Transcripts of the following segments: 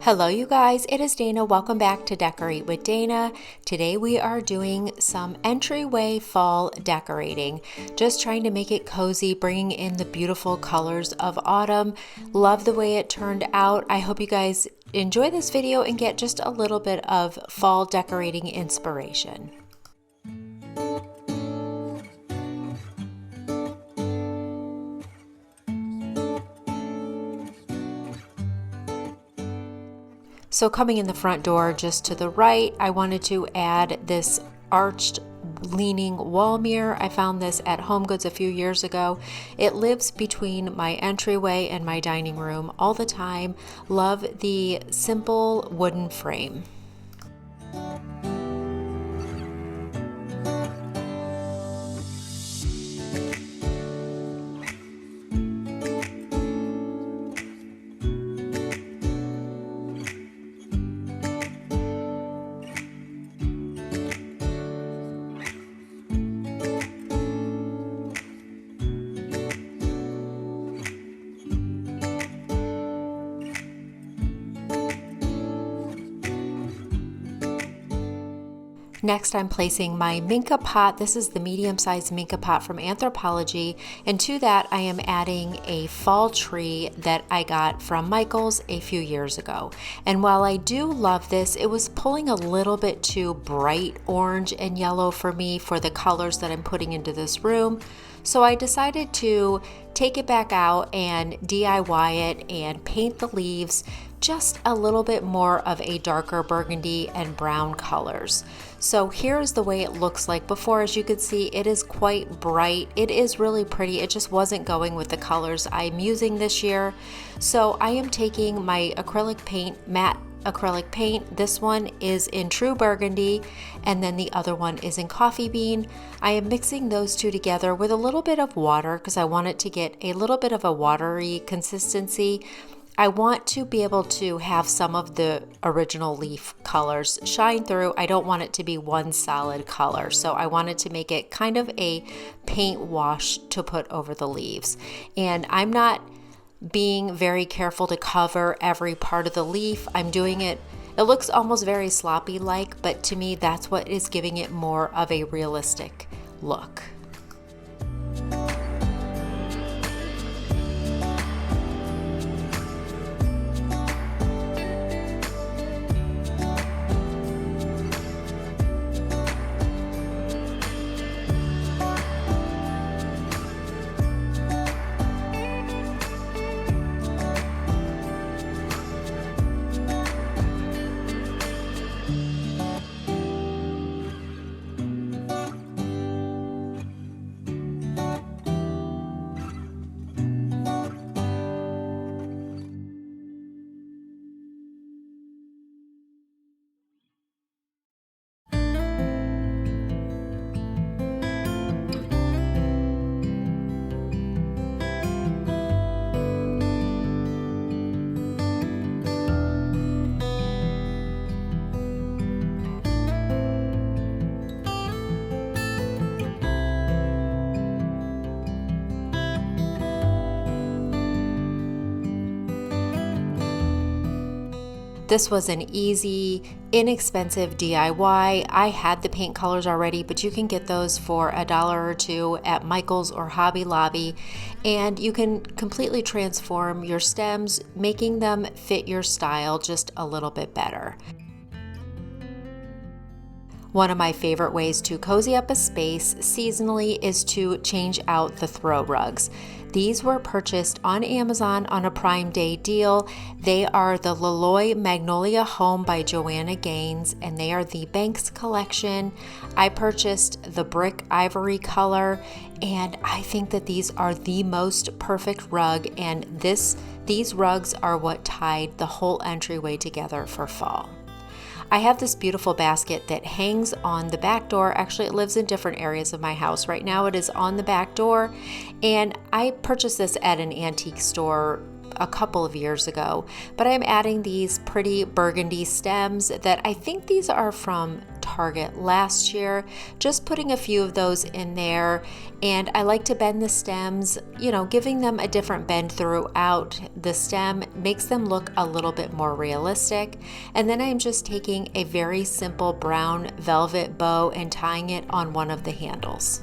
Hello you guys, it is Dana. Welcome back to Decorate with Dana. Today we are doing some entryway fall decorating. Just trying to make it cozy, bringing in the beautiful colors of autumn. Love the way it turned out. I hope you guys enjoy this video and get just a little bit of fall decorating inspiration. So coming in the front door just to the right, I wanted to add this arched leaning wall mirror. I found this at HomeGoods a few years ago. It lives between my entryway and my dining room all the time. Love the simple wooden frame. Next, I'm placing my Minka pot. This is the medium-sized Minka pot from Anthropology. And to that, I am adding a fall tree that I got from Michael's a few years ago. And while I do love this, it was pulling a little bit too bright orange and yellow for me for the colors that I'm putting into this room. So I decided to take it back out and DIY it and paint the leaves just a little bit more of a darker burgundy and brown colors. So here's the way it looks like before. As you can see, it is quite bright. It is really pretty. It just wasn't going with the colors I'm using this year. So I am taking my acrylic paint, matte acrylic paint. This one is in true burgundy and then the other one is in coffee bean. I am mixing those two together with a little bit of water because I want it to get a little bit of a watery consistency. I want to be able to have some of the original leaf colors shine through. I don't want it to be one solid color, so I wanted to make it kind of a paint wash to put over the leaves. And I'm not being very careful to cover every part of the leaf. I'm doing it, it looks almost very sloppy like, but to me that's what is giving it more of a realistic look. This was an easy, inexpensive DIY. I had the paint colors already, but you can get those for $1 or $2 at Michael's or Hobby Lobby, and you can completely transform your stems, making them fit your style just a little bit better. One of my favorite ways to cozy up a space seasonally is to change out the throw rugs. These were purchased on Amazon on a Prime Day deal. They are the Laloy Magnolia Home by Joanna Gaines, and they are the Banks collection. I purchased the brick ivory color, and I think that these are the most perfect rug, and these rugs are what tied the whole entryway together for fall. I have this beautiful basket that hangs on the back door. Actually, it lives in different areas of my house. Right now it is on the back door, and I purchased this at an antique store a couple of years ago, but I'm adding these pretty burgundy stems that I think these are from Target last year, just putting a few of those in there. And I like to bend the stems, you know, giving them a different bend throughout the stem makes them look a little bit more realistic. And then I'm just taking a very simple brown velvet bow and tying it on one of the handles.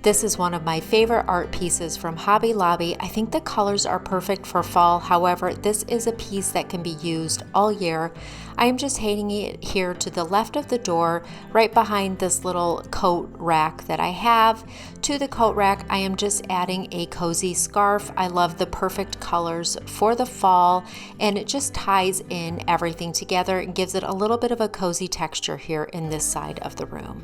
This is one of my favorite art pieces from Hobby Lobby. I think the colors are perfect for fall. However, this is a piece that can be used all year. I am just hanging it here to the left of the door, right behind this little coat rack that I have. To the coat rack, I am just adding a cozy scarf. I love the perfect colors for the fall, and it just ties in everything together and gives it a little bit of a cozy texture here in this side of the room.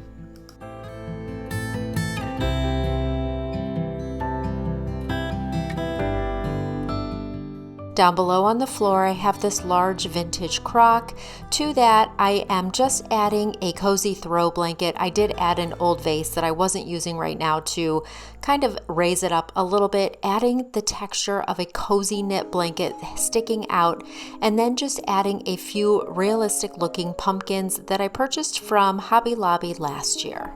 Down below on the floor, I have this large vintage crock. To that, I am just adding a cozy throw blanket. I did add an old vase that I wasn't using right now to kind of raise it up a little bit, adding the texture of a cozy knit blanket sticking out, and then just adding a few realistic looking pumpkins that I purchased from Hobby Lobby last year.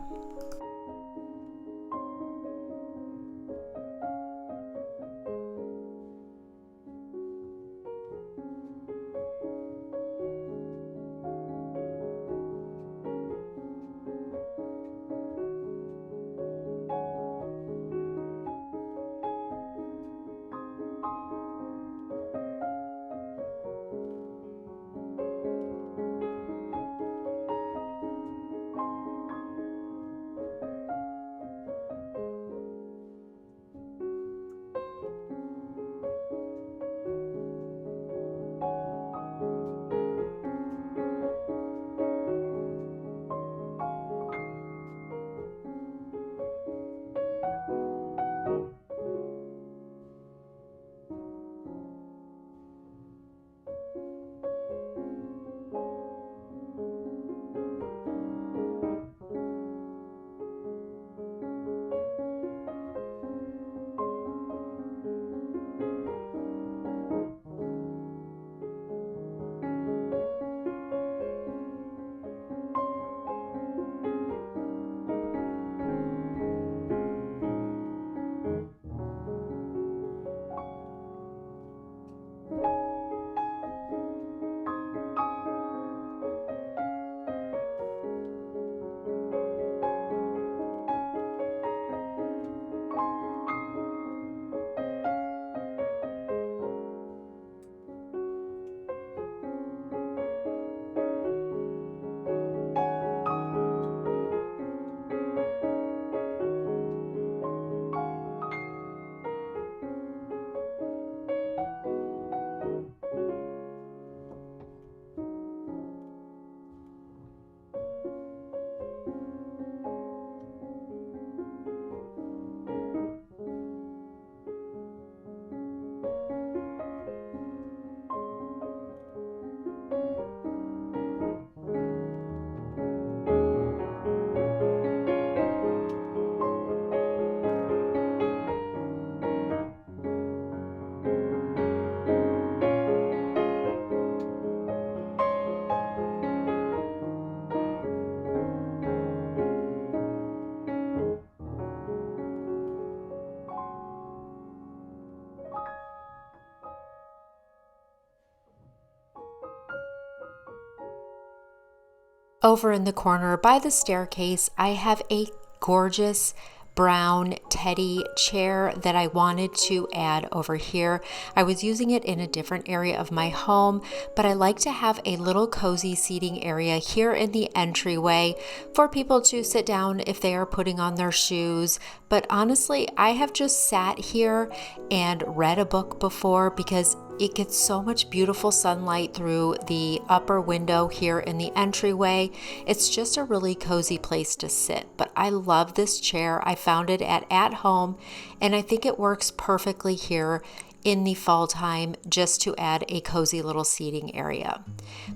Over in the corner by the staircase, I have a gorgeous brown teddy chair that I wanted to add over here. I was using it in a different area of my home, but I like to have a little cozy seating area here in the entryway for people to sit down if they are putting on their shoes. But honestly, I have just sat here and read a book before because it gets so much beautiful sunlight through the upper window here in the entryway. It's just a really cozy place to sit. But I love this chair. I found it at home, and I think it works perfectly here in the fall time just to add a cozy little seating area.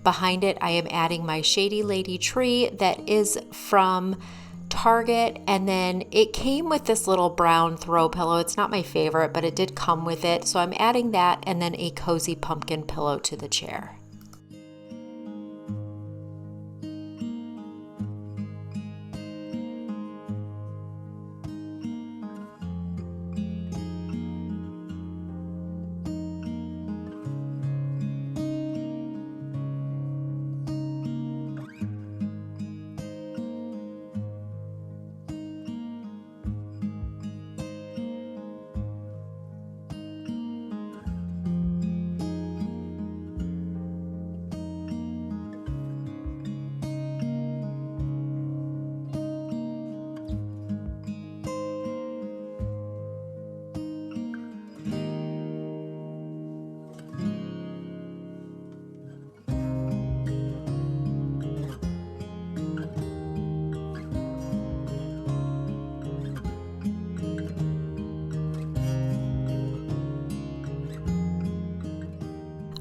Behind it, I am adding my Shady Lady tree that is from Target, and then it came with this little brown throw pillow. It's not my favorite, but it did come with it. So I'm adding that and then a cozy pumpkin pillow to the chair.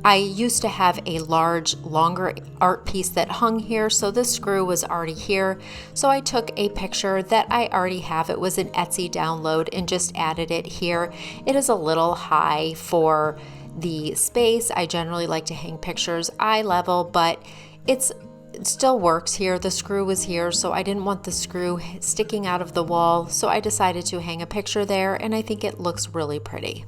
I used to have a large, longer art piece that hung here, so this screw was already here. So I took a picture that I already have. It was an Etsy download and just added it here. It is a little high for the space. I generally like to hang pictures eye level, but it still works here. The screw was here, so I didn't want the screw sticking out of the wall. So I decided to hang a picture there, and I think it looks really pretty.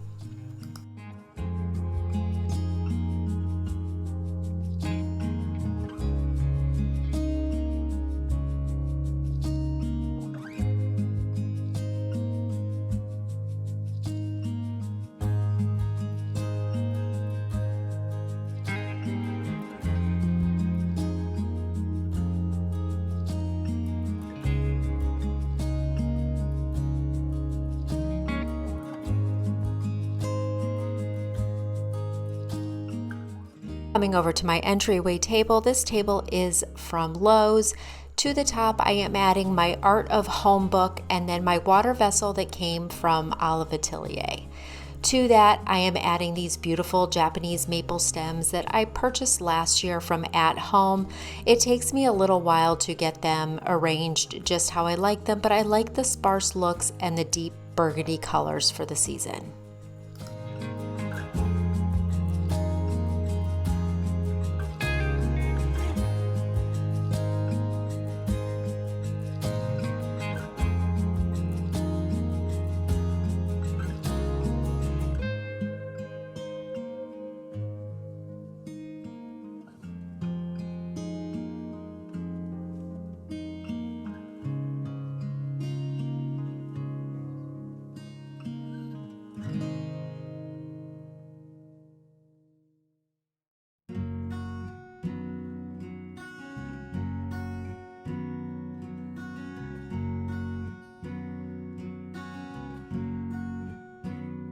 Coming over to my entryway table, this table is from Lowe's. To the top, I am adding my Art of Home book and then my water vessel that came from Olive Atelier. To that, I am adding these beautiful Japanese maple stems that I purchased last year from At Home. It takes me a little while to get them arranged just how I like them, but I like the sparse looks and the deep burgundy colors for the season.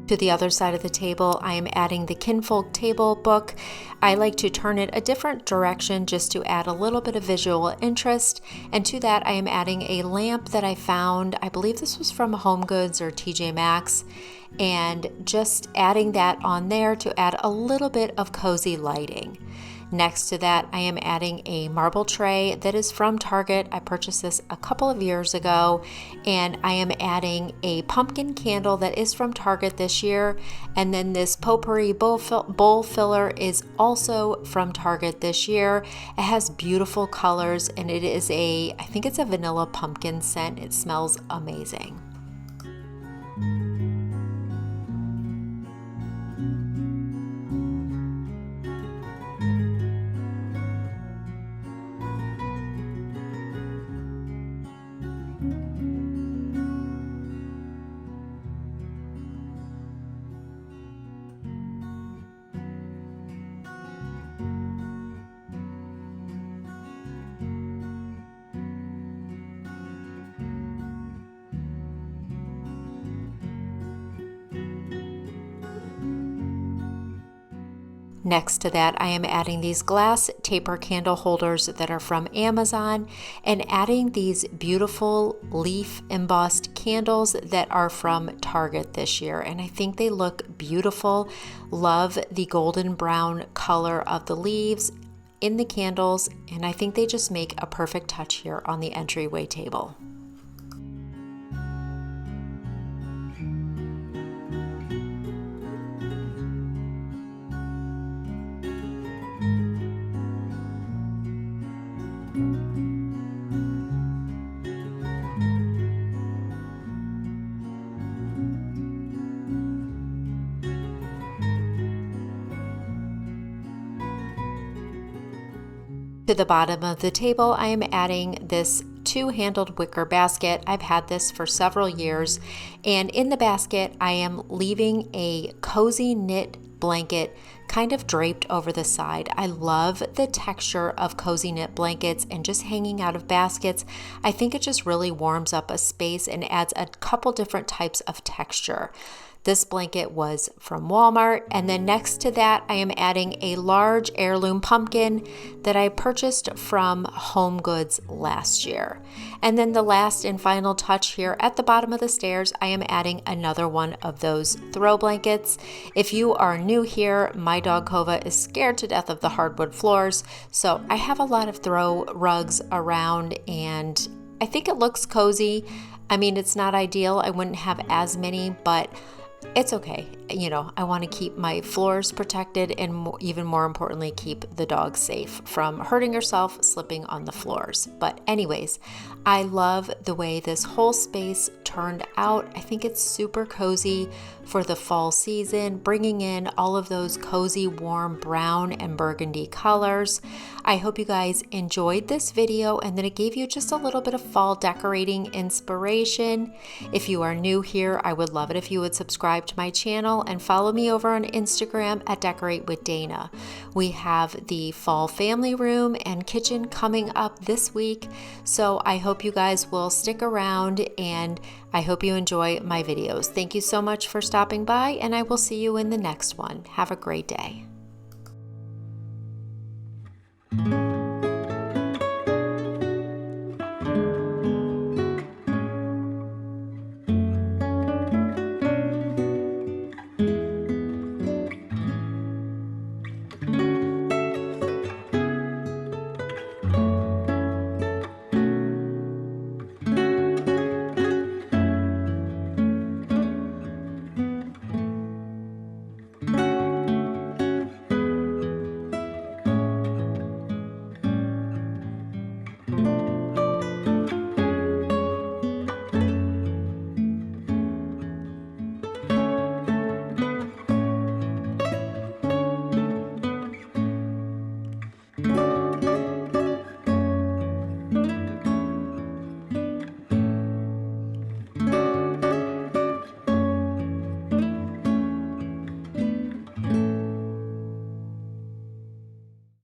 To the other side of the table, I am adding the Kinfolk table book. I like to turn it a different direction just to add a little bit of visual interest. And to that, I am adding a lamp that I found. I believe this was from Home Goods or TJ Maxx. And just adding that on there to add a little bit of cozy lighting. Next to that, I am adding a marble tray that is from Target. I purchased this a couple of years ago, and I am adding a pumpkin candle that is from Target this year. And then this Potpourri bowl filler is also from Target this year. It has beautiful colors, and it is I think it's a vanilla pumpkin scent. It smells amazing. Next to that, I am adding these glass taper candle holders that are from Amazon and adding these beautiful leaf embossed candles that are from Target this year. And I think they look beautiful. Love the golden brown color of the leaves in the candles, and I think they just make a perfect touch here on the entryway table. To the bottom of the table, I am adding this two-handled wicker basket. I've had this for several years, and in the basket I am leaving a cozy knit blanket kind of draped over the side. I love the texture of cozy knit blankets and just hanging out of baskets. I think it just really warms up a space and adds a couple different types of texture. This blanket was from Walmart, and then next to that I am adding a large heirloom pumpkin that I purchased from Home Goods last year. And then the last and final touch here at the bottom of the stairs, I am adding another one of those throw blankets. If you are new here, my dog Kova is scared to death of the hardwood floors, so I have a lot of throw rugs around, and I think it looks cozy. I mean, it's not ideal. I wouldn't have as many, but it's okay. You know, I want to keep my floors protected and even more importantly, keep the dog safe from hurting herself slipping on the floors. But anyways, I love the way this whole space turned out. I think it's super cozy for the fall season, bringing in all of those cozy, warm brown and burgundy colors. I hope you guys enjoyed this video and that it gave you just a little bit of fall decorating inspiration. If you are new here, I would love it if you would subscribe to my channel and follow me over on Instagram at Decorate with Dana. We have the fall family room and kitchen coming up this week, so I hope you guys will stick around and I hope you enjoy my videos. Thank you so much for stopping by, and I will see you in the next one. Have a great day.